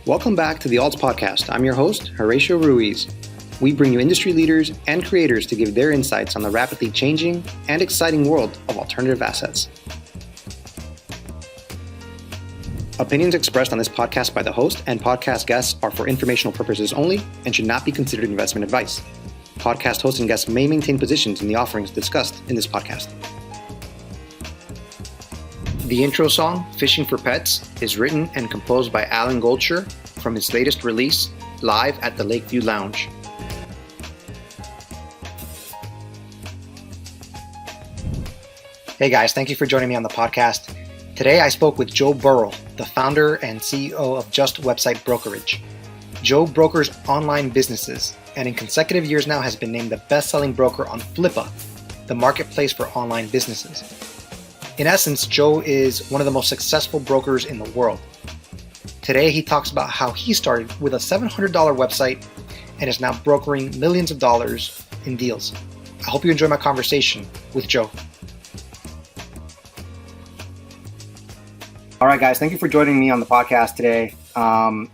Welcome back to the Alts Podcast. I'm your host, Horatio Ruiz. We bring you industry leaders and creators to give their insights on the rapidly changing and exciting world of alternative assets. Opinions expressed on this podcast by the host and podcast guests are for informational purposes only and should not be considered investment advice. Podcast hosts and guests may maintain positions in the offerings discussed in this podcast. The intro song, Fishing for Pets, is written and composed by Alan Goldshire from his latest release, Live at the Lakeview Lounge. Hey guys, thank you for joining me on the podcast. Today I spoke with Joe Burrill, the founder and CEO of Just Website Brokerage. Joe brokers online businesses and in consecutive years now has been named the best-selling broker on Flippa, the marketplace for online businesses. In essence, Joe is one of the most successful brokers in the world. Today, he talks about how he started with a $700 website and is now brokering millions of dollars in deals. I hope you enjoy my conversation with Joe. All right, guys, thank you for joining me on the podcast today. I'm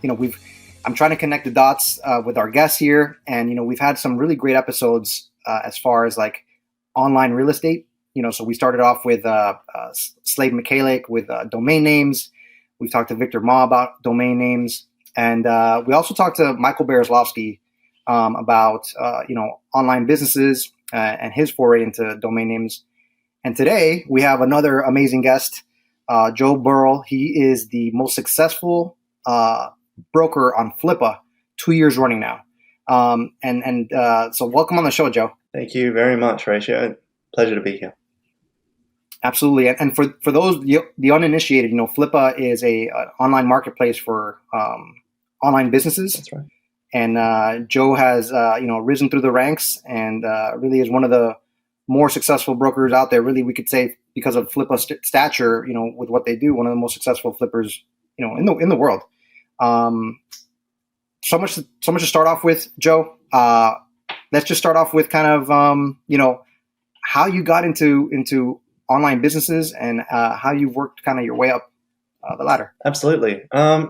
trying to connect the dots with our guests here, and we've had some really great episodes as far as like online real estate. So we started off with Slade Michalik with domain names. We've talked to Victor Ma about domain names. And we also talked to Michael Berezlovsky about, online businesses and his foray into domain names. And today we have another amazing guest, Joe Burrill. He is the most successful broker on Flippa, 2 years running now. So welcome on the show, Joe. Thank you very much, Horatio. Pleasure to be here. Absolutely. And for those, the uninitiated, Flippa is an online marketplace for online businesses. That's right. And Joe has, risen through the ranks and really is one of the more successful brokers out there. Really, we could say because of Flippa's stature, with what they do, one of the most successful flippers, in the world. So much to start off with, Joe. Let's just start off with kind of, how you got into online businesses and how you worked kind of your way up the ladder. Absolutely.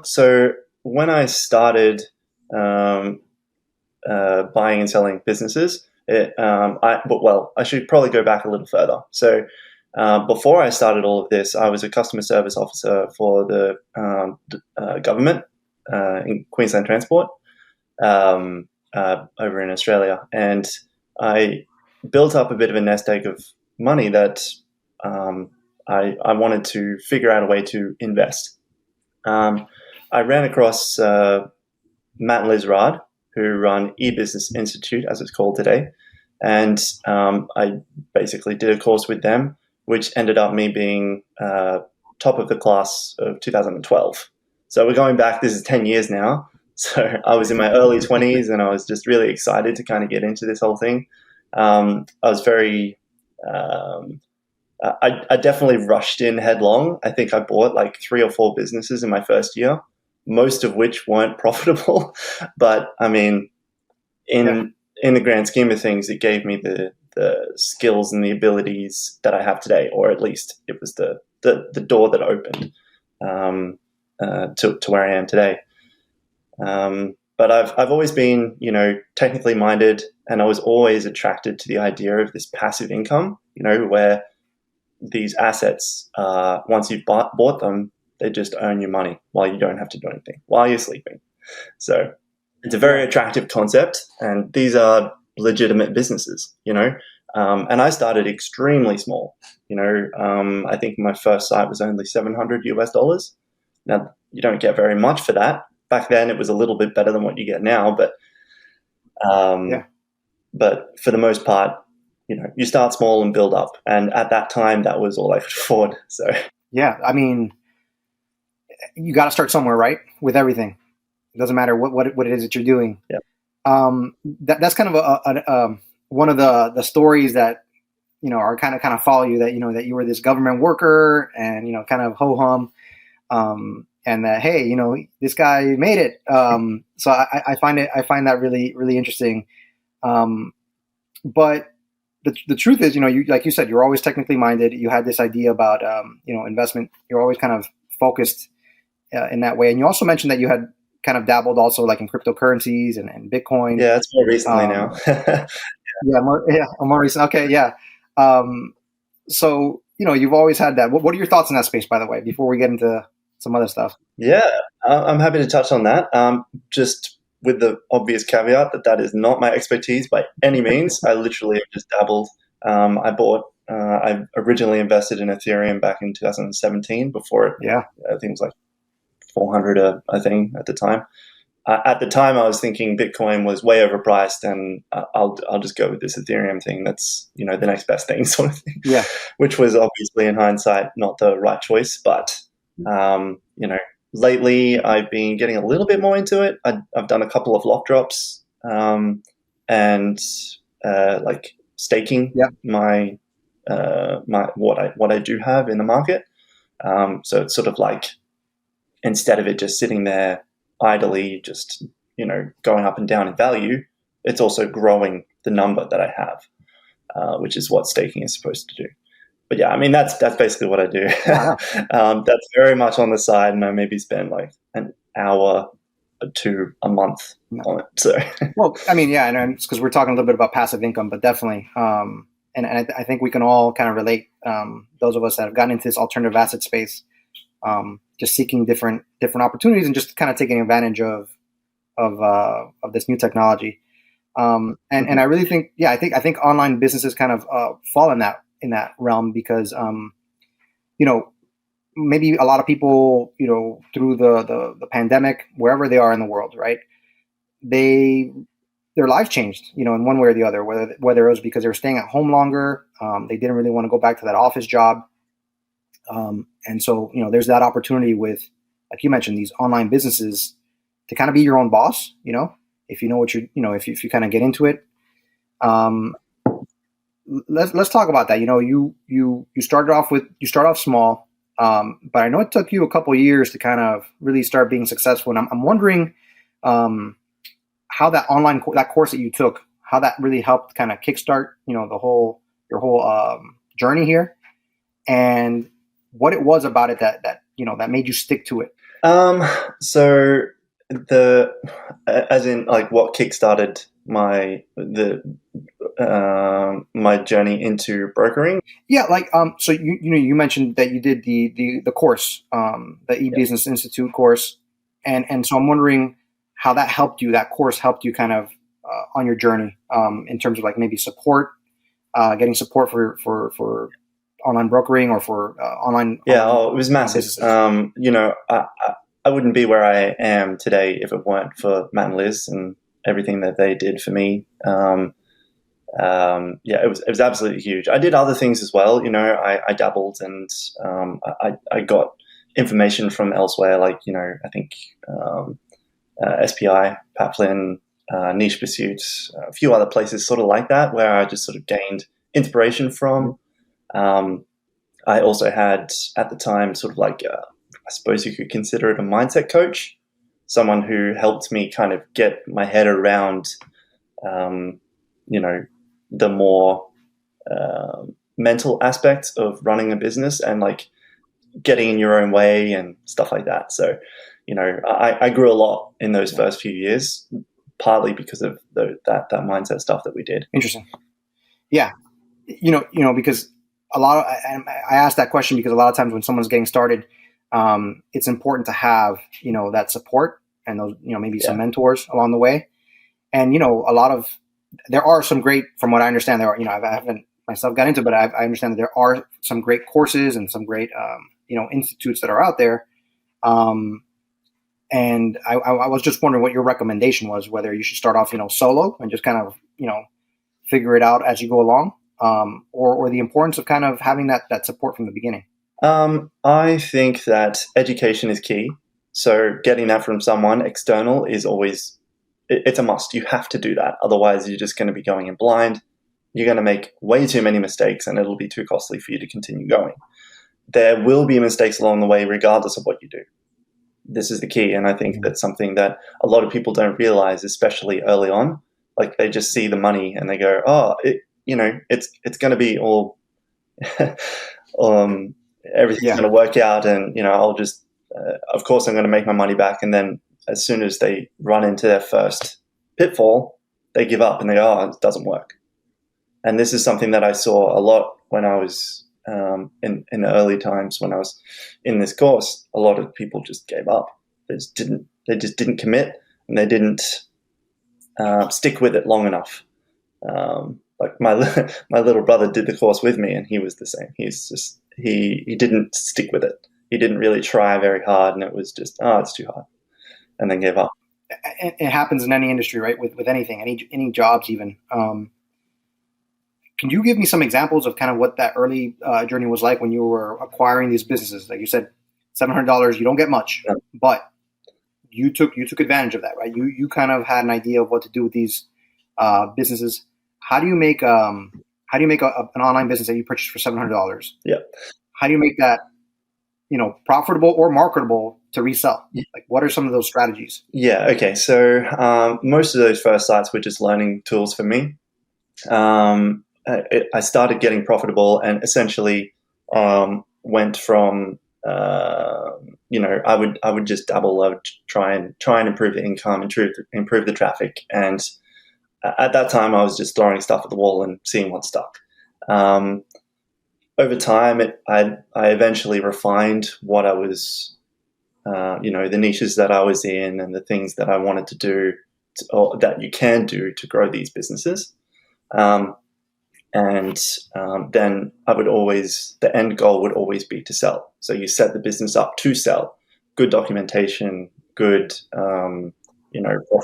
So when I started buying and selling businesses, I should probably go back a little further. So before I started all of this, I was a customer service officer for the government in Queensland Transport over in Australia. And I built up a bit of a nest egg of money that I wanted to figure out a way to invest. I ran across Matt and Liz Rard, who run eBusiness Institute, as it's called today. And I basically did a course with them, which ended up me being top of the class of 2012. So we're going back, this is 10 years now. So I was in my early 20s and I was just really excited to kind of get into this whole thing. I was very, I definitely rushed in headlong. I think I bought like 3 or 4 businesses in my first year, most of which weren't profitable. But I mean, in the grand scheme of things, it gave me the skills and the abilities that I have today, or at least it was the door that opened to where I am today. But I've always been, technically minded, and I was always attracted to the idea of this passive income, where these assets, once you've bought them, they just earn you money while you don't have to do anything, while you're sleeping. So it's a very attractive concept, and these are legitimate businesses, and I started extremely small. I think my first site was only $700 US. Now, you don't get very much for that. Back then, it was a little bit better than what you get now, but for the most part, you start small and build up. And at that time, that was all I could afford. So yeah, I mean, you got to start somewhere, right? With everything, it doesn't matter what it is that you're doing. Yeah. That's kind of one of the stories that are kind of follow you, that that you were this government worker and kind of ho hum. And that, hey, this guy made it. So I find that really, really interesting. But the truth is, you like you said, you're always technically minded. You had this idea about investment. You're always kind of focused in that way. And you also mentioned that you had kind of dabbled also like in cryptocurrencies and Bitcoin. Yeah, it's more recently now. More recent. Okay, yeah. Um, so you've always had that. What are your thoughts on that space, by the way? Before we get into some other stuff. Yeah, I'm happy to touch on that. Just with the obvious caveat that that is not my expertise by any means. I literally have just dabbled. I originally invested in Ethereum back in 2017 before it, Yeah. I think it was like 400 I think at the time. At the time, I was thinking Bitcoin was way overpriced, and I'll just go with this Ethereum thing. That's the next best thing, sort of thing. Yeah. Which was obviously in hindsight not the right choice, but lately I've been getting a little bit more into it. I've done a couple of lock drops and like staking my what I do have in the market. So it's sort of like, instead of it just sitting there idly, just going up and down in value, it's also growing the number that I have, which is what staking is supposed to do. But yeah, I mean that's basically what I do. That's very much on the side, and I maybe spend like an hour or two a month on it. So well, I mean, yeah, and it's because we're talking a little bit about passive income, but definitely, and I think we can all kind of relate. Those of us that have gotten into this alternative asset space, just seeking different opportunities and just kind of taking advantage of this new technology. And I really think, I think online businesses kind of fall in that realm because, maybe a lot of people, through the pandemic, wherever they are in the world, right, their life changed, in one way or the other, whether it was because they were staying at home longer, they didn't really want to go back to that office job. And so, there's that opportunity with, like you mentioned, these online businesses to kind of be your own boss, if you know what if you kind of get into it. Let's talk about that. You start off small, but I know it took you a couple of years to kind of really start being successful. And I'm wondering, how that that course that you took, how that really helped kind of kickstart, your whole journey here, and what it was about it that made you stick to it. So as in like what kickstarted my journey into brokering. Yeah, like so you mentioned that you did the course, the eBusiness Institute course, and so I'm wondering how that helped you. That course helped you kind of on your journey, in terms of like maybe support, getting support for online brokering or for online. It was massive. I wouldn't be where I am today if it weren't for Matt and Liz and everything that they did for me. It was absolutely huge. I did other things as well. I dabbled and I got information from elsewhere, like I think SPI, Paplin, Niche Pursuits, a few other places sort of like that, where I just sort of gained inspiration from. I also had at the time sort of like I suppose you could consider it a mindset coach, someone who helped me kind of get my head around, the more mental aspects of running a business and like getting in your own way and stuff like that. So, I grew a lot in those first few years, partly because of that mindset stuff that we did. Interesting. Yeah. Because I asked that question because a lot of times when someone's getting started, it's important to have, that support and those, maybe some mentors along the way. And, there are some great, from what I understand, there are, I haven't myself got into, but I understand that there are some great courses and some great, institutes that are out there. And I was just wondering what your recommendation was, whether you should start off, solo and just kind of, figure it out as you go along, or the importance of kind of having that support from the beginning. I think that education is key. So getting that from someone external is always, it's a must. You have to do that. Otherwise, you're just going to be going in blind. You're going to make way too many mistakes and it'll be too costly for you to continue going. There will be mistakes along the way, regardless of what you do. This is the key. And I think that's something that a lot of people don't realize, especially early on. Like they just see the money and they go, it's going to be all, everything's going to work out. And, I'll just, of course I'm going to make my money back. And then as soon as they run into their first pitfall, they give up and they go, oh, it doesn't work. And this is something that I saw a lot when I was in the early times when I was in this course. A lot of people just gave up. They just didn't commit, and they didn't stick with it long enough. Like my little brother did the course with me, and he was the same. He didn't stick with it. He didn't really try very hard, and it was just, it's too hard, and then gave up. It happens in any industry, right? With anything, any jobs even. Can you give me some examples of kind of what that early journey was like when you were acquiring these businesses? Like you said, $700, you don't get much, but you took advantage of that, right? You kind of had an idea of what to do with these businesses. How do you make an online business that you purchased for $700? Yeah. How do you make that, profitable or marketable to resell? Like, what are some of those strategies? Yeah. Okay. So most of those first sites were just learning tools for me. I started getting profitable and essentially went from I would just double. I would try and improve the income, improve the traffic, and at that time I was just throwing stuff at the wall and seeing what stuck. Over time, I eventually refined what I was, the niches that I was in and the things that I wanted to do, or that you can do to grow these businesses. And then the end goal would always be to sell. So you set the business up to sell. Good documentation, good, profit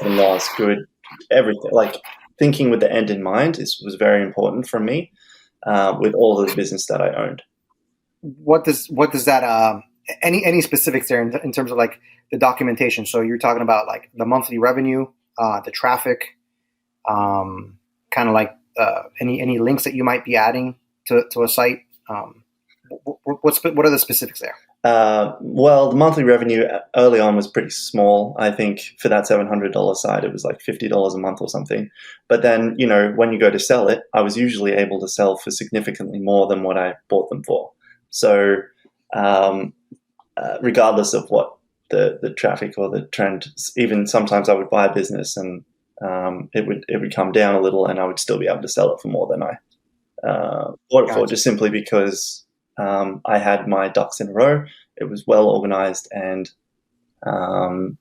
and loss, good everything. Like thinking with the end in mind was very important for me with all of the business that I owned. What does that, any specifics there in terms of like the documentation? So you're talking about like the monthly revenue, the traffic, kind of like, any links that you might be adding to a site? What are the specifics there? Well, the monthly revenue early on was pretty small. I think for that $700 site, it was like $50 a month or something. But then, when you go to sell it, I was usually able to sell for significantly more than what I bought them for. So regardless of what the traffic or the trend, even sometimes I would buy a business and it would come down a little, and I would still be able to sell it for more than I bought it for, just simply because I had my ducks in a row. It was well organized, and I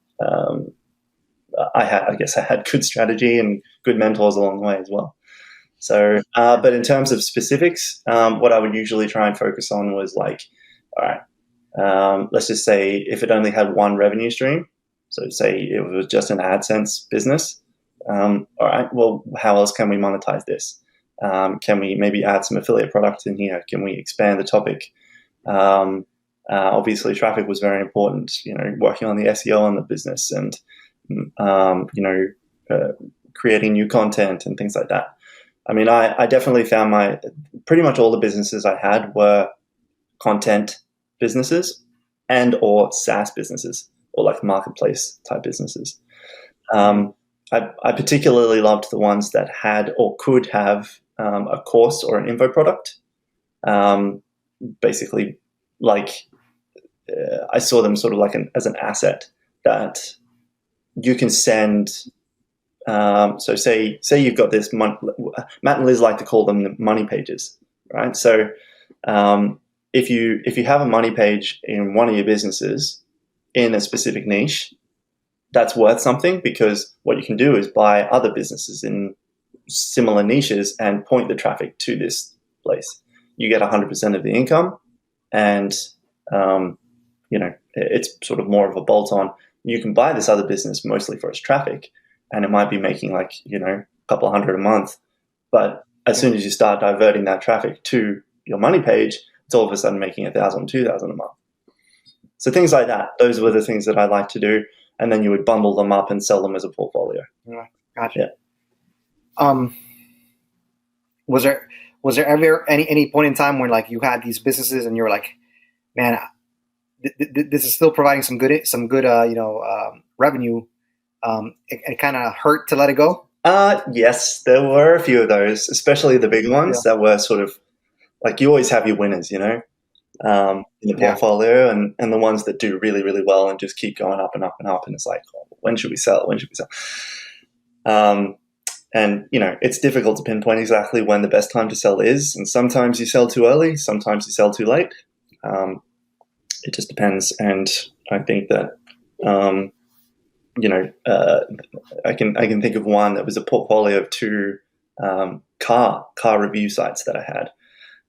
had good strategy and good mentors along the way as well. So, but in terms of specifics, what I would usually try and focus on was like, all right, let's just say if it only had one revenue stream, so say it was just an AdSense business. All right, well, how else can we monetize this? Can we maybe add some affiliate products in here? Can we expand the topic? Obviously, traffic was very important, working on the SEO on the business and, creating new content and things like that. I mean, I definitely found pretty much all the businesses I had were content businesses and or SaaS businesses or like marketplace type businesses. I particularly loved the ones that had or could have a course or an info product. Basically, like I saw them sort of like as an asset that you can send. So say you've got this. Matt and Liz like to call them the money pages, right? So if you have a money page in one of your businesses in a specific niche, that's worth something, because what you can do is buy other businesses in similar niches and point the traffic to this place. You get 100% of the income, and it's sort of more of a bolt-on. You can buy this other business mostly for its traffic, and it might be making like a couple of hundred a month. But as soon as you start diverting that traffic to your money page, it's all of a sudden making $1,000, $2,000 a month. So things like that. Those were the things that I like to do. And then you would bundle them up and sell them as a portfolio. Gotcha. Yeah. Was there ever any point in time when like you had these businesses and you were like, man, this is still providing some good revenue. It kind of hurt to let it go? Yes, there were a few of those, especially the big ones that were sort of like, you always have your winners, in the portfolio, and the ones that do really, really well and just keep going up and up and up. And it's like, oh, when should we sell? When should we sell? And, it's difficult to pinpoint exactly when the best time to sell is. And sometimes you sell too early, sometimes you sell too late. It just depends. And I think that, I can think of one that was a portfolio of two car review sites that I had.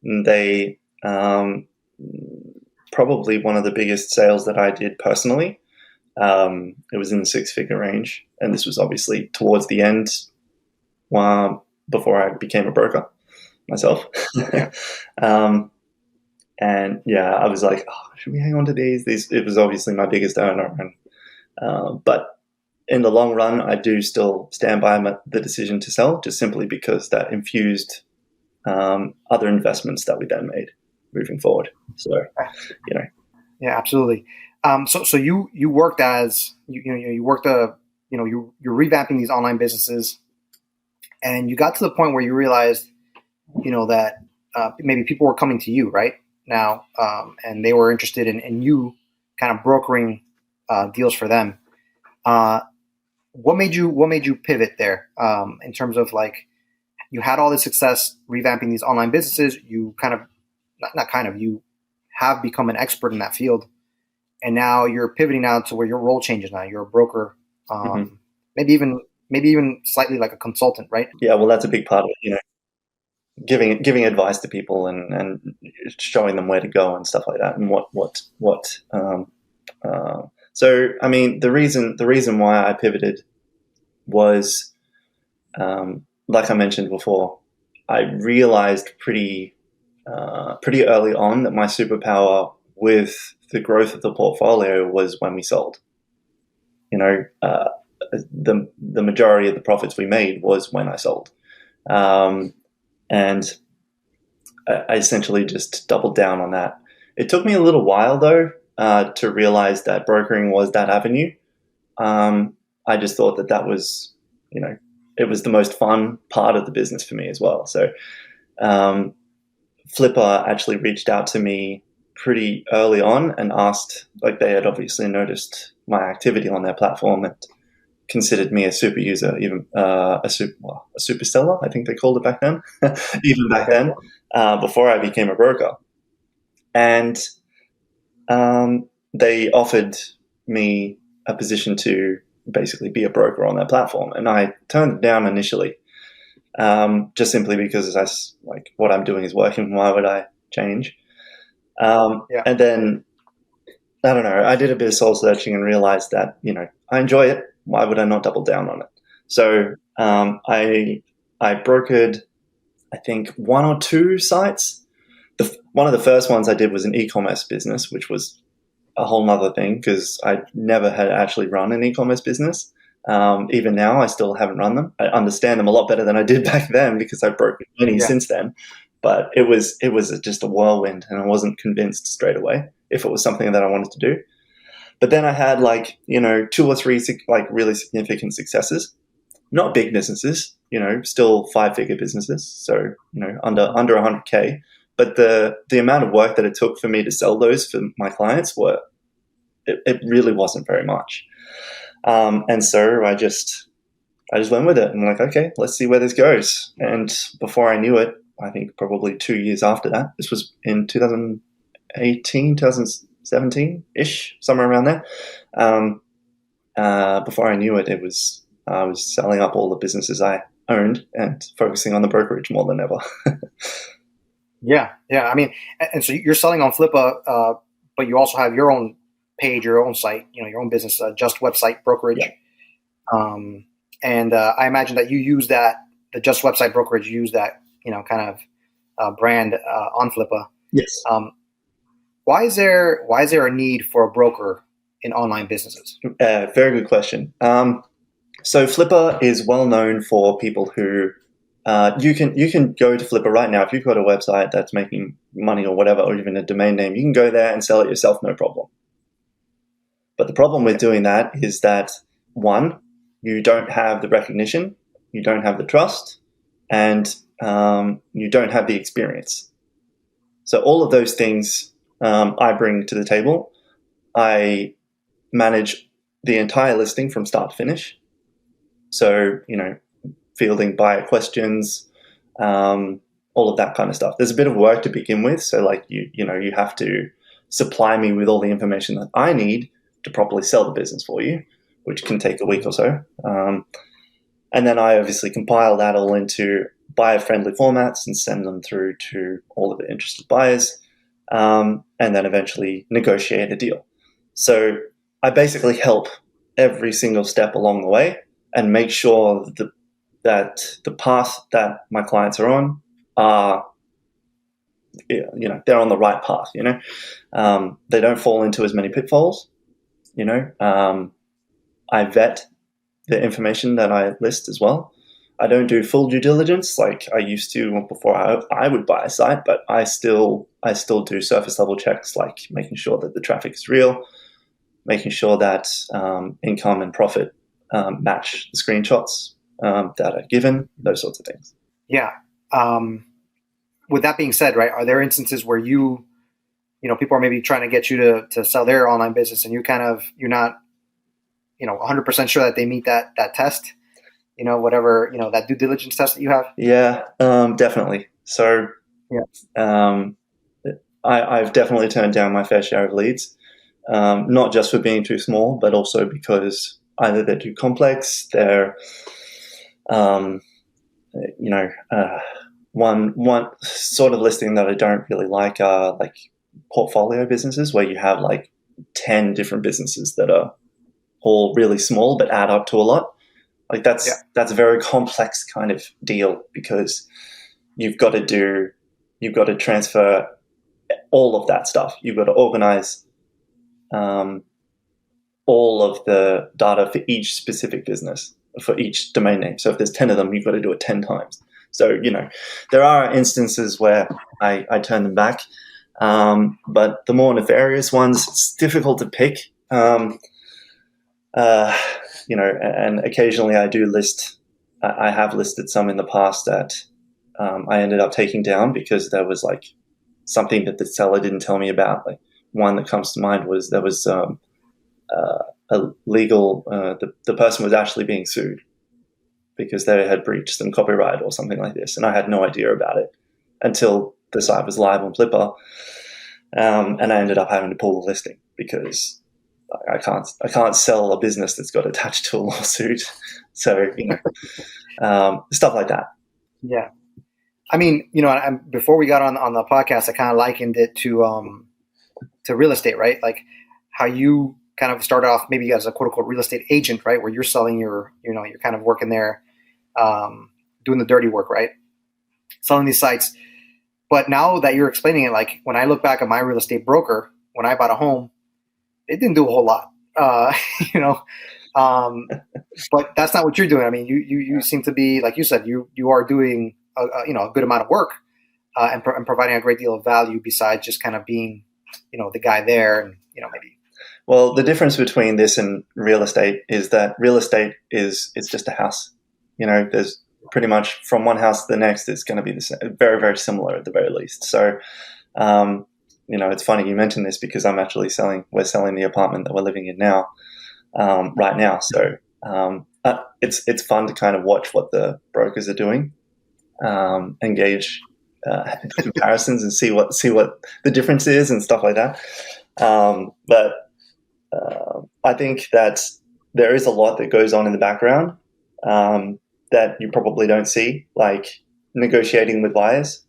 And they probably one of the biggest sales that I did personally. It was in the six-figure range. And this was obviously towards the end, before I became a broker myself. And I was like, should we hang on to these? It was obviously my biggest earner. And, but in the long run, I do still stand by the decision to sell, just simply because that infused other investments that we then made moving forward. So, Yeah, absolutely. So you worked as, you worked you're revamping these online businesses, and you got to the point where you realized, that maybe people were coming to you right now, and they were interested in you kind of brokering deals for them. What made you pivot there, in terms of like, you had all this success revamping these online businesses, you kind of, you have become an expert in that field, and now you're pivoting out to where your role changes. Now you're a broker, maybe even slightly like a consultant, right? Yeah, well, that's a big part of it, giving advice to people and showing them where to go and stuff like that, and what. So, I mean, the reason why I pivoted was, like I mentioned before, I realized pretty early on that my superpower with the growth of the portfolio was when we sold. The majority of the profits we made was when I sold. And I essentially just doubled down on that. It took me a little while, though, to realize that brokering was that avenue. I just thought that was, it was the most fun part of the business for me as well. So Flippa actually reached out to me pretty early on and asked, like, they had obviously noticed my activity on their platform and considered me a super user, even a super seller, I think they called it back then, even back then, before I became a broker. And they offered me a position to basically be a broker on their platform. And I turned it down initially, just simply because what I'm doing is working. Why would I change? And then, I don't know, I did a bit of soul searching and realized that, I enjoy it. Why would I not double down on it? So I brokered, I think, one or two sites. One of the first ones I did was an e-commerce business, which was a whole nother thing because I never had actually run an e-commerce business. Even now, I still haven't run them. I understand them a lot better than I did back then because I've broken many since then. But it was just a whirlwind, and I wasn't convinced straight away if it was something that I wanted to do. But then I had 2 or 3 really significant successes, not big businesses, still 5-figure businesses. So, under 100K. But the amount of work that it took for me to sell those for my clients it really wasn't very much. And so I just went with it. I'm like, okay, let's see where this goes. And before I knew it, I think probably 2 years after that, this was in 2018, 2017-ish, somewhere around there. Before I knew it, I was selling up all the businesses I owned and focusing on the brokerage more than ever. Yeah. I mean, and so you're selling on Flippa, but you also have your own page, your own site, your own business, Just Website Brokerage. Yeah. And I imagine that you use the Just Website Brokerage, use that, kind of brand on Flippa. Yes. Why is there a need for a broker in online businesses? Very good question. So Flippa is well known for people who you can go to Flippa right now if you've got a website that's making money or whatever, or even a domain name. You can go there and sell it yourself, no problem. But the problem with doing that is that, one, you don't have the recognition, you don't have the trust, and you don't have the experience. So all of those things I bring to the table. I manage the entire listing from start to finish. So, fielding buyer questions, all of that kind of stuff. There's a bit of work to begin with. So like, you have to supply me with all the information that I need to properly sell the business for you, which can take a week or so. And then I obviously compile that all into buyer-friendly formats and send them through to all of the interested buyers, and then eventually negotiate a deal. So I basically help every single step along the way and make sure that the path that my clients are on are, they're on the right path. They don't fall into as many pitfalls. I vet the information that I list as well. I don't do full due diligence like I used to before I would buy a site, but I still do surface level checks, like making sure that the traffic is real, making sure that income and profit match the screenshots that are given, those sorts of things. Yeah. With that being said, right, are there instances where people are maybe trying to get you to sell their online business and you're not 100% sure that they meet that test, that due diligence test that you have? Yeah, definitely. So yeah. I've definitely turned down my fair share of leads, not just for being too small, but also because either they're too complex, they're, one sort of listing that I don't really like are like portfolio businesses where you have like 10 different businesses that are all really small but add up to a lot. Like that's a very complex kind of deal because you've got to transfer all of that stuff. You've got to organize all of the data for each specific business, for each domain name. So if there's 10 of them, you've got to do it 10 times. So, there are instances where I turn them back. But the more nefarious ones, it's difficult to pick. And occasionally I do list, I have listed some in the past that I ended up taking down because there was like something that the seller didn't tell me about. Like one that comes to mind was there was a legal, the person was actually being sued because they had breached some copyright or something like this. And I had no idea about it until the site was live on Flippa. And I ended up having to pull the listing because I can't sell a business that's got attached to a lawsuit. So, stuff like that. Yeah. I mean, before we got on the podcast, I kind of likened it to real estate, right? Like how you kind of started off maybe as a quote unquote real estate agent, right? Where you're selling you're kind of working there, doing the dirty work, right? Selling these sites. But now that you're explaining it, like when I look back at my real estate broker, when I bought a home, it didn't do a whole lot, but that's not what you're doing. I mean, you seem to be, like you said, you are doing a good amount of work and providing a great deal of value besides just kind of being, the guy there and, maybe. Well, the difference between this and real estate is that real estate it's just a house. There's pretty much from one house to the next, it's going to be very, very similar at the very least. So, it's funny you mentioned this because we're selling the apartment that we're living in now, right now. So it's fun to kind of watch what the brokers are doing, engage comparisons and see what the difference is and stuff like that. But I think that there is a lot that goes on in the background that you probably don't see, like negotiating with buyers.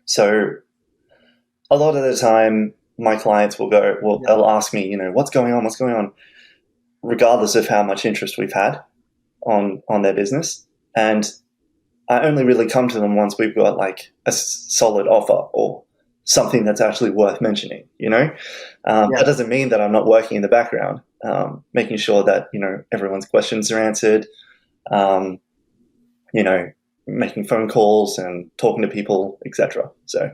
So a lot of the time my clients they'll ask me, what's going on, regardless of how much interest we've had on their business. And I only really come to them once we've got like a solid offer or something that's actually worth mentioning, That doesn't mean that I'm not working in the background, making sure that, everyone's questions are answered, making phone calls and talking to people, etc. So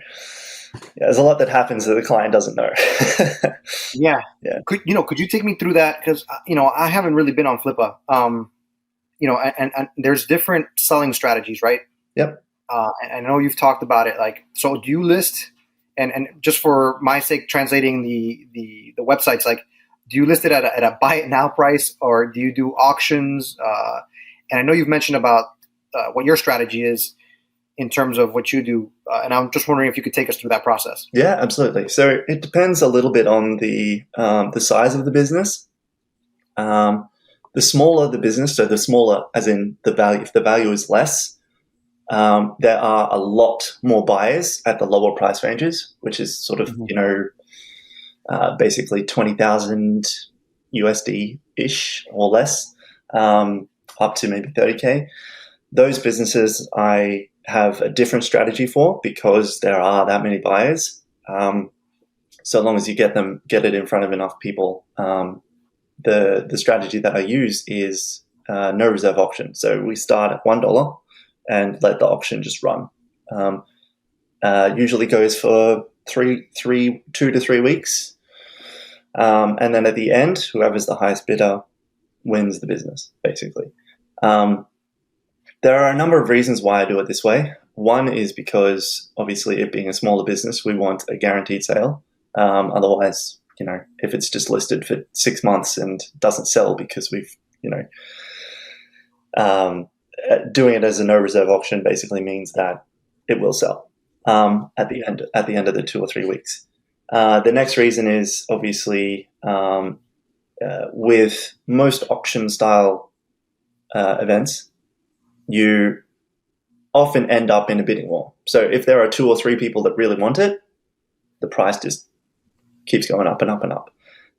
there's a lot that happens that the client doesn't know. Yeah. Could you take me through that? Because, I haven't really been on Flippa, and there's different selling strategies, right? Yep. And I know you've talked about it. Like, so do you list, and just for my sake, translating the websites, like, do you list it at a buy it now price, or do you do auctions? And I know you've mentioned about what your strategy is in terms of what you do, and I'm just wondering if you could take us through that process. Yeah, absolutely. So it depends a little bit on the size of the business. The smaller the business, so the smaller as in the value, if the value is less, there are a lot more buyers at the lower price ranges, which is sort of, basically 20,000 USD-ish or less, up to maybe 30K. Those businesses I have a different strategy for because there are that many buyers. So long as you get it in front of enough people, the strategy that I use is no reserve auction. So we start at $1 and let the auction just run. Usually goes for 2 to 3 weeks. And then at the end, whoever's the highest bidder wins the business, basically. There are a number of reasons why I do it this way. One is because, obviously, it being a smaller business, we want a guaranteed sale. Otherwise, if it's just listed for 6 months and doesn't sell because we've, doing it as a no reserve auction basically means that it will sell at the end of the 2 or 3 weeks. The next reason is obviously with most auction style events, you often end up in a bidding war. So if there are 2 or 3 people that really want it, the price just keeps going up and up and up.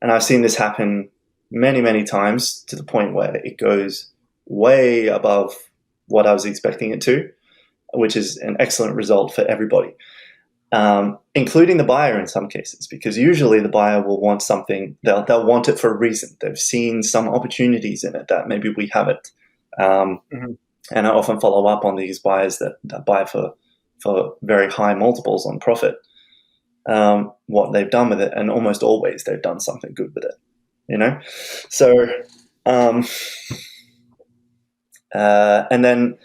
And I've seen this happen many, many times to the point where it goes way above what I was expecting it to, which is an excellent result for everybody, including the buyer in some cases, because usually the buyer will want something, they'll want it for a reason. They've seen some opportunities in it that maybe we haven't. And I often follow up on these buyers that buy for very high multiples on profit, what they've done with it, and almost always they've done something good with it, So, and then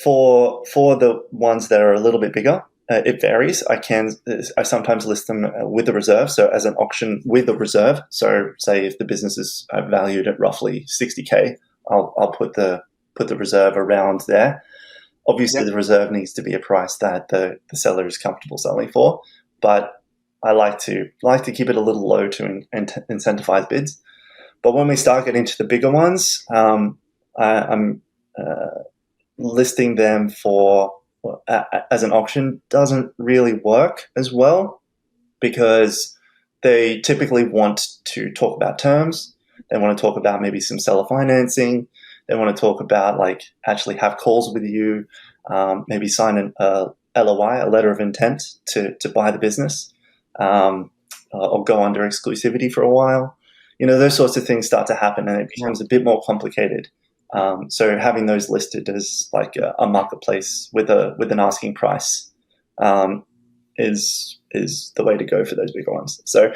for the ones that are a little bit bigger, it varies. I sometimes list them with a reserve, so as an auction with a reserve. So, say if the business is valued at roughly 60K, I'll put the reserve around there. Obviously, The reserve needs to be a price that the seller is comfortable selling for, but I like to keep it a little low to incentivize bids. But when we start getting to the bigger ones, I'm listing them for as an auction doesn't really work as well because they typically want to talk about terms. They want to talk about maybe some seller financing. They want to talk about actually have calls with you, maybe sign a LOI, a letter of intent to buy the business, or go under exclusivity for a while. Those sorts of things start to happen and it becomes a bit more complicated. So having those listed as a marketplace with an asking price is the way to go for those bigger ones. So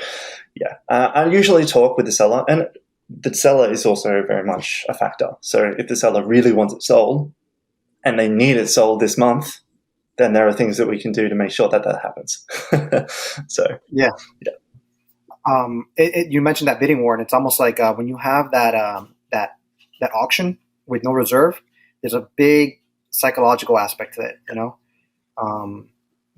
I usually talk with the seller, and the seller is also very much a factor. So if the seller really wants it sold and they need it sold this month, then there are things that we can do to make sure that happens. So you mentioned that bidding war, and it's almost like when you have that auction with no reserve, there's a big psychological aspect to it,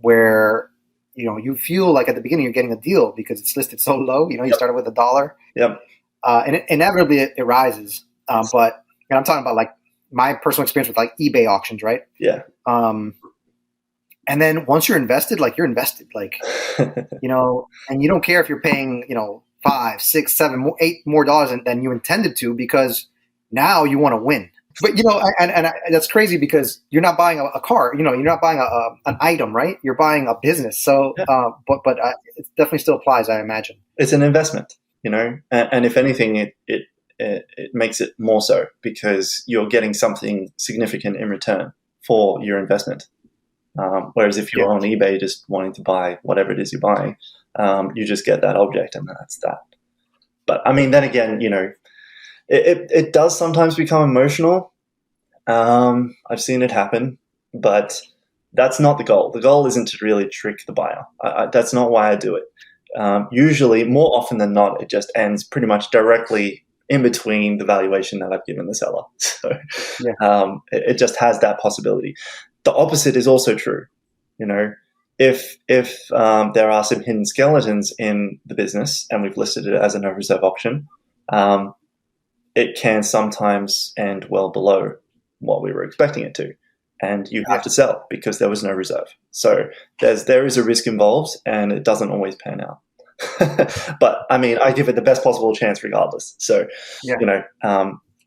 where you feel like at the beginning you're getting a deal because it's listed so low. You started with $1. Yep. And inevitably it rises. But I'm talking about my personal experience with eBay auctions, right? Yeah. And then once you're invested, you're invested, and you don't care if you're paying, $5, $6, $7, $8 more than you intended to, because now you want to win. But, and that's crazy because you're not buying a car, you're not buying an item, right? You're buying a business. So, but it definitely still applies, I imagine. It's an investment, and if anything, it makes it more so because you're getting something significant in return for your investment. Whereas if you're on eBay just wanting to buy whatever it is you're buying, you just get that object and that's that. But I mean, then again, it does sometimes become emotional. I've seen it happen, but that's not the goal. The goal isn't to really trick the buyer. That's not why I do it. usually, more often than not, it just ends pretty much directly in between the valuation that I've given the seller. So it just has that possibility. The opposite is also true. If there are some hidden skeletons in the business and we've listed it as a no reserve option, it can sometimes end well below what we were expecting it to. And you have to sell because there was no reserve. So there is a risk involved, and it doesn't always pan out. But I mean, I give it the best possible chance regardless. So,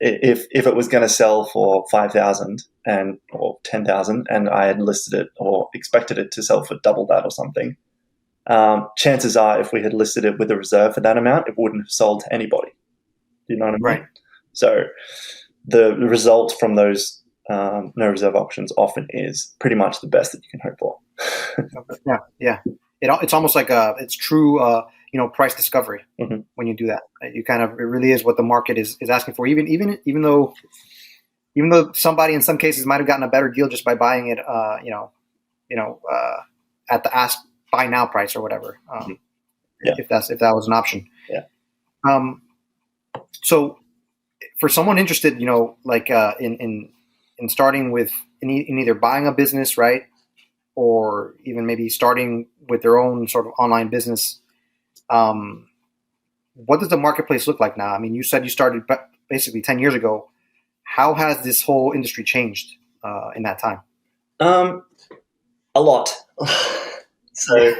if it was going to sell for 5,000 or 10,000, and I had listed it or expected it to sell for double that or something, chances are, if we had listed it with a reserve for that amount, it wouldn't have sold to anybody. Do you know what I mean? Right. So the result from those no reserve options often is pretty much the best that you can hope for. It's almost like it's true, price discovery when you do that. You kind of, it really is what the market is asking for. Even though somebody in some cases might have gotten a better deal just by buying it, at the ask buy now price or whatever. If that was an option. Yeah. So for someone interested, in starting with in either buying a business, right, or even maybe starting with their own sort of online business, what does the marketplace look like now? I mean, you said you started basically 10 years ago. How has this whole industry changed in that time? A lot. So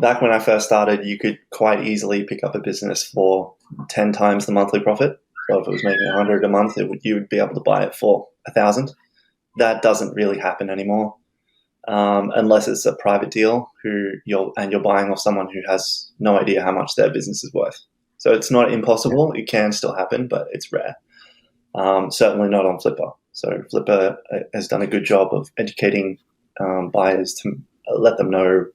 back when I first started, you could quite easily pick up a business for 10 times the monthly profit. So if it was making 100 a month, you would be able to buy it for 1,000. That doesn't really happen anymore, unless it's a private deal you're buying off someone who has no idea how much their business is worth. So it's not impossible. It can still happen, but it's rare. Certainly not on Flippa. So Flippa has done a good job of educating buyers to let them know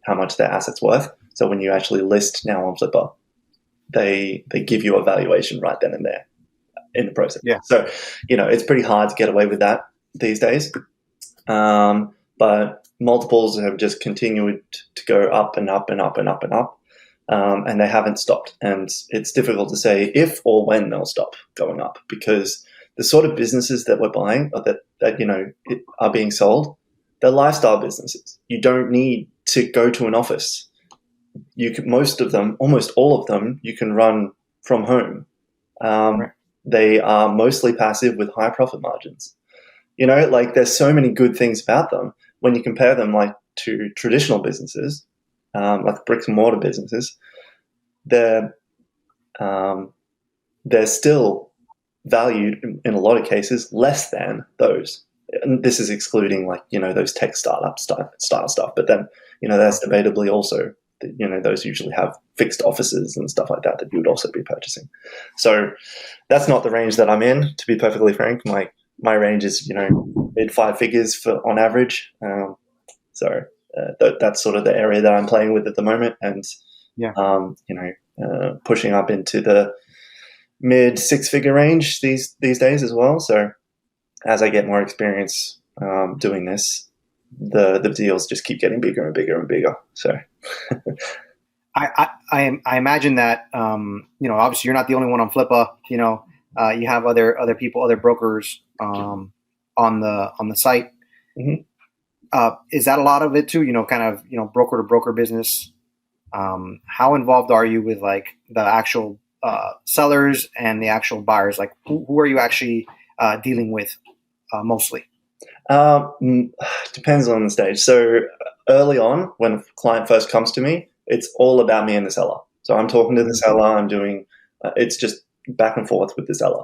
how much their asset's worth. So when you actually list now on Flippa, they give you a valuation right then and there in the process. Yeah. So, it's pretty hard to get away with that these days. But multiples have just continued to go up and up and up and up and up. And they haven't stopped. And it's difficult to say if or when they'll stop going up, because the sort of businesses that we're buying or that are being sold, they're lifestyle businesses. You don't need to go to an office. Most of them, almost all of them, you can run from home. Right. They are mostly passive with high profit margins. There's so many good things about them when you compare them to traditional businesses, like brick-and-mortar businesses. They're still valued in a lot of cases less than those. And this is excluding those tech startup style stuff. But then, that's debatably also, those usually have fixed offices and stuff like that you would also be purchasing. So that's not the range that I'm in, to be perfectly frank. My range is, mid 5 figures on average. So that's sort of the area that I'm playing with at the moment. And, pushing up into the mid 6-figure range these days as well. So as I get more experience doing this, the deals just keep getting bigger and bigger and bigger. So I imagine that obviously you're not the only one on Flippa. You have other people, other brokers on the site. Mm-hmm. Is that a lot of it too? Broker to broker business. How involved are you with the actual sellers and the actual buyers? Who are you actually dealing with mostly? Depends on the stage. So early on, when a client first comes to me, it's all about me and the seller. So I'm talking to the seller. I'm doing it's just back and forth with the seller.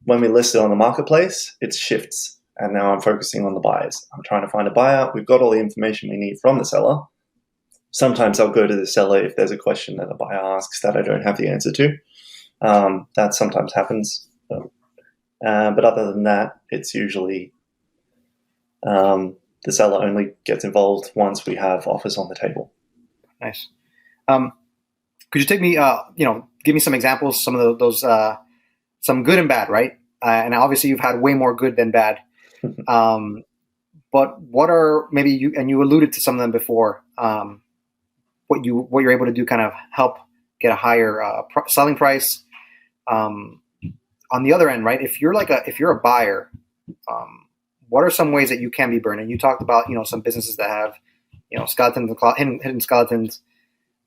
When we list it on the marketplace, it shifts, and now I'm focusing on the buyers. I'm trying to find a buyer. We've got all the information we need from the seller. Sometimes I'll go to the seller if there's a question that a buyer asks that I don't have the answer to. That sometimes happens. But other than that, it's usually the seller only gets involved once we have offers on the table. Nice. Could you take me, give me some examples, some of those, some good and bad, right? And obviously you've had way more good than bad. But what are maybe you alluded to some of them before. what you're able to do kind of help get a higher selling price. On the other end, right? If you're a buyer, what are some ways that you can be burned? And you talked about some businesses that have skeletons, hidden skeletons.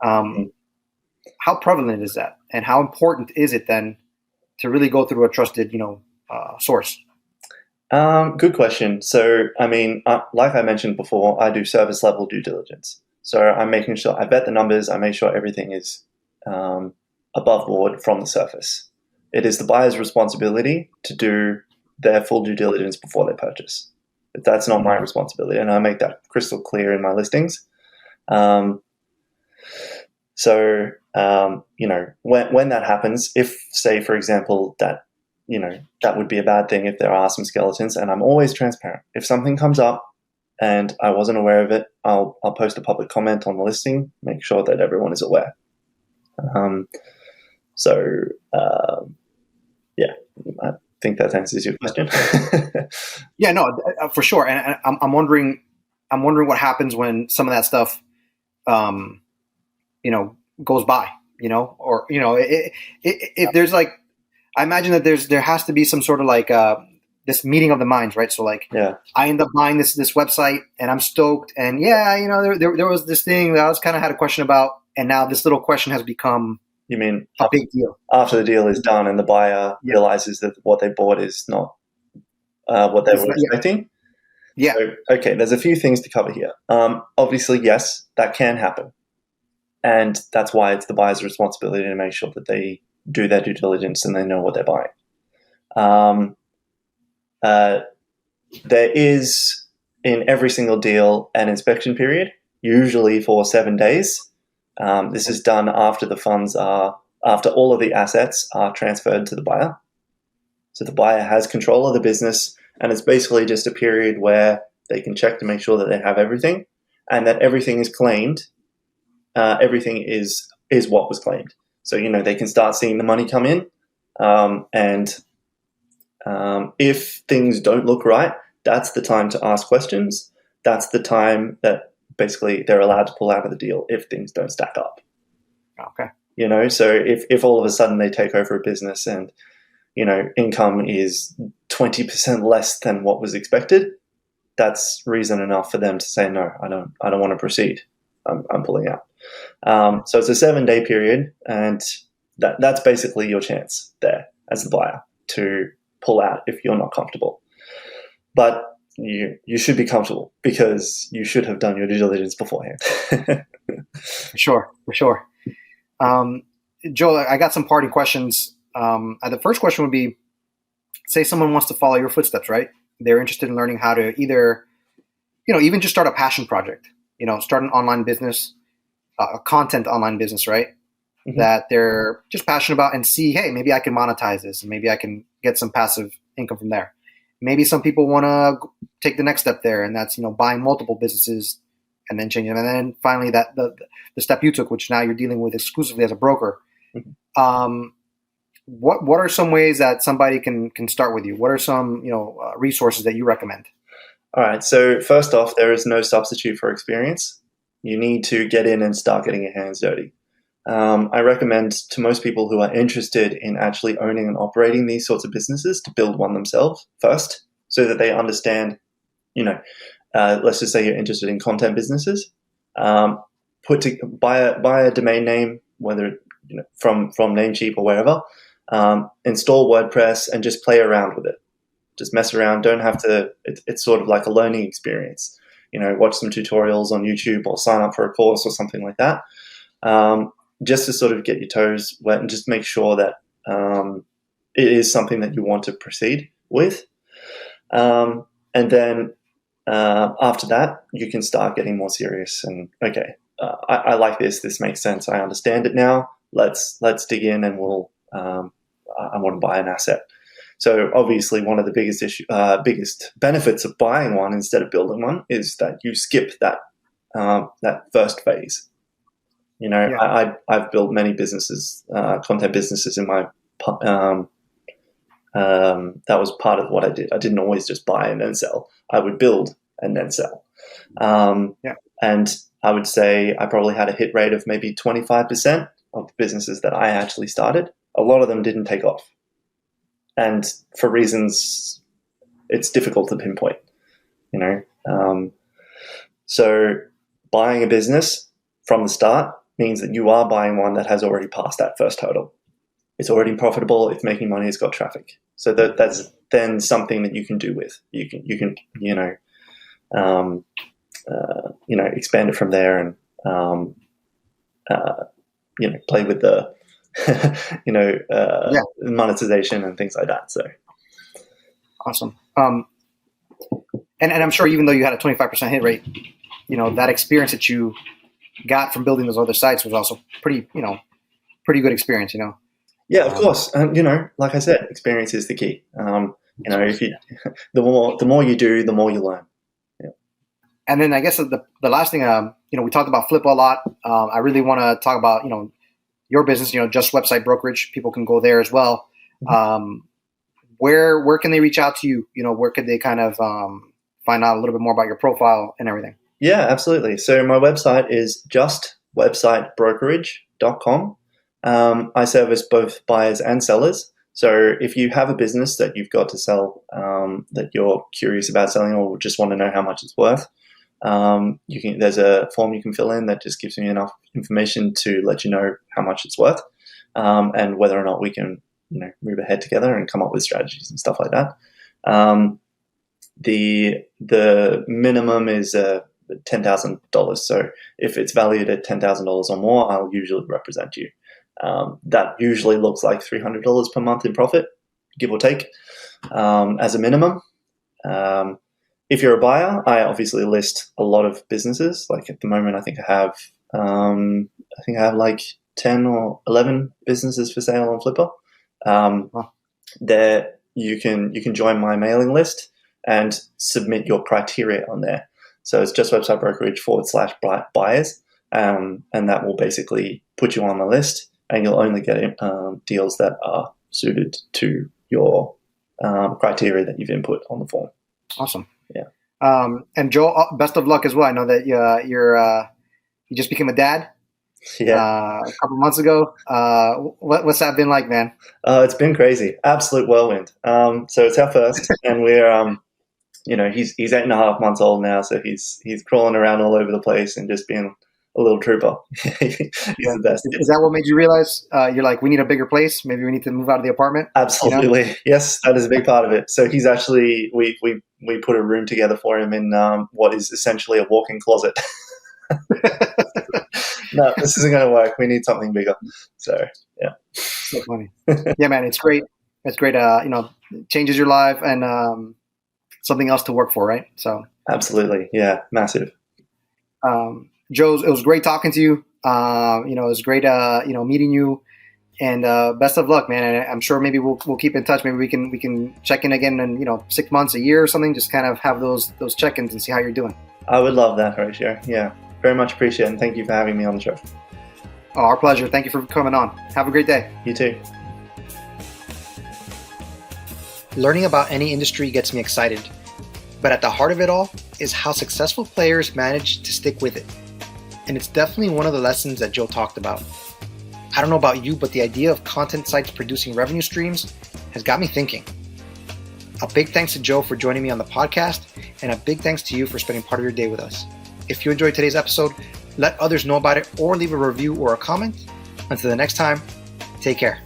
How prevalent is that, and how important is it then to really go through a trusted source? Good question. So, I mean, like I mentioned before, I do service level due diligence. So I'm making sure I vet the numbers. I make sure everything is above board from the surface. It is the buyer's responsibility to do their full due diligence before they purchase. But that's not my responsibility, and I make that crystal clear in my listings. When that happens, if, say, for example, that would be a bad thing if there are some skeletons, and I'm always transparent. If something comes up and I wasn't aware of it, I'll post a public comment on the listing, make sure that everyone is aware. I think that answers your question. Yeah, no, for sure. And I'm wondering what happens when some of that stuff, goes by, or if there's like, I imagine that there has to be some sort of like this meeting of the minds, right? So like, yeah, I end up buying this website and I'm stoked, and there was this thing that I was kind of had a question about, and now this little question has become. You mean a big deal after the deal is done and the buyer realizes that what they bought is not what they were expecting? Yeah. So, okay, there's a few things to cover here. Obviously, yes, that can happen. And that's why it's the buyer's responsibility to make sure that they do their due diligence and they know what they're buying. There is, in every single deal, an inspection period, usually for 7 days. This is done after after all of the assets are transferred to the buyer. So the buyer has control of the business, and it's basically just a period where they can check to make sure that they have everything and that everything is claimed. Everything is what was claimed. So, they can start seeing the money come in. And if things don't look right, that's the time to ask questions. That's the time that basically they're allowed to pull out of the deal if things don't stack up. Okay. So if all of a sudden they take over a business and, income is 20% less than what was expected, that's reason enough for them to say, no, I don't want to proceed. I'm pulling out. So it's a 7-day period, and that's basically your chance there as the buyer to pull out if you're not comfortable. But you should be comfortable because you should have done your due diligence beforehand. For sure. Joel, I got some parting questions. The first question would be, say someone wants to follow your footsteps, right? They're interested in learning how to either, even just start a passion project, start an online business, a content online business, right? Mm-hmm. That they're just passionate about, and see, hey, maybe I can monetize this and maybe I can get some passive income from there. Maybe some people want to take the next step there, and that's, buying multiple businesses and then changing them. And then finally that the step you took, which now you're dealing with exclusively as a broker. Mm-hmm. What are some ways that somebody can start with you? What are some, resources that you recommend? All right. So first off, there is no substitute for experience. You need to get in and start getting your hands dirty. I recommend to most people who are interested in actually owning and operating these sorts of businesses to build one themselves first, so that they understand, let's just say you're interested in content businesses, buy a domain name, whether from Namecheap or wherever, install WordPress and just play around with it. Just mess around. Don't have to. It's sort of like a learning experience. Watch some tutorials on YouTube or sign up for a course or something like that. Just to sort of get your toes wet and just make sure that it is something that you want to proceed with. And then after that, you can start getting more serious and, okay, I like this. This makes sense. I understand it now. Let's dig in and I want to buy an asset. So obviously one of the biggest benefits of buying one instead of building one is that you skip that first phase. I've built many businesses, content businesses in my, that was part of what I did. I didn't always just buy and then sell. I would build and then sell. And I would say I probably had a hit rate of maybe 25% of the businesses that I actually started. A lot of them didn't take off. And for reasons it's difficult to pinpoint, you know. So buying a business from the start means that you are buying one that has already passed that first hurdle. It's already profitable. It's making money. It's got traffic. So that's then something that you can do with. You can expand it from there and play with the monetization and things like that. So awesome. And I'm sure even though you had a 25% hit rate, that experience that you got from building those other sites was also pretty good experience, Yeah, of course. And, like I said, experience is the key. If you, the more you do, the more you learn. Yeah. And then I guess the last thing, we talked about Flippa a lot. I really want to talk about, your business, just website brokerage. People can go there as well. Mm-hmm. Where can they reach out to you? Where could they kind of find out a little bit more about your profile and everything? Yeah, absolutely. So my website is justwebsitebrokerage.com. I service both buyers and sellers. So if you have a business that you've got to sell, that you're curious about selling or just want to know how much it's worth, there's a form you can fill in that just gives me enough information to let you know how much it's worth, and whether or not we can, move ahead together and come up with strategies and stuff like that. The minimum is $10,000. So if it's valued at $10,000 or more, I'll usually represent you. That usually looks like $300 per month in profit, give or take, as a minimum. If you're a buyer, I obviously list a lot of businesses. Like at the moment, I think I have like 10 or 11 businesses for sale on Flippa. There you can join my mailing list and submit your criteria on there. So it's just website brokerage /buyers, and that will basically put you on the list, and you'll only get deals that are suited to your criteria that you've input on the form. Awesome. Yeah. And Joel, best of luck as well. I know that you just became a dad. Yeah. A couple months ago. What's that been like, man? It's been crazy. Absolute whirlwind. So it's our first, and we're he's 8.5 months old now, so he's crawling around all over the place and just being a little trooper. He's the best. Is that what made you realize you're like, we need a bigger place? Maybe we need to move out of the apartment? Absolutely. Yes, that is a big part of it. So he's actually, we put a room together for him in what is essentially a walk-in closet. No, this isn't going to work. We need something bigger. So, yeah. So funny. Yeah, man, it's great. It's great. Changes your life and something else to work for, right? So absolutely. Yeah, massive. Joe, it was great talking to you. It was great, meeting you, and best of luck, man. And I'm sure maybe we'll keep in touch. Maybe we can check in again in 6 months, a year, or something. Just kind of have those check-ins and see how you're doing. I would love that, Horatio. Yeah, very much appreciate it, and thank you for having me on the show. Oh, our pleasure. Thank you for coming on. Have a great day. You too. Learning about any industry gets me excited, but at the heart of it all is how successful players manage to stick with it. And it's definitely one of the lessons that Joe talked about. I don't know about you, but the idea of content sites producing revenue streams has got me thinking. A big thanks to Joe for joining me on the podcast, and a big thanks to you for spending part of your day with us. If you enjoyed today's episode, let others know about it or leave a review or a comment. Until the next time, take care.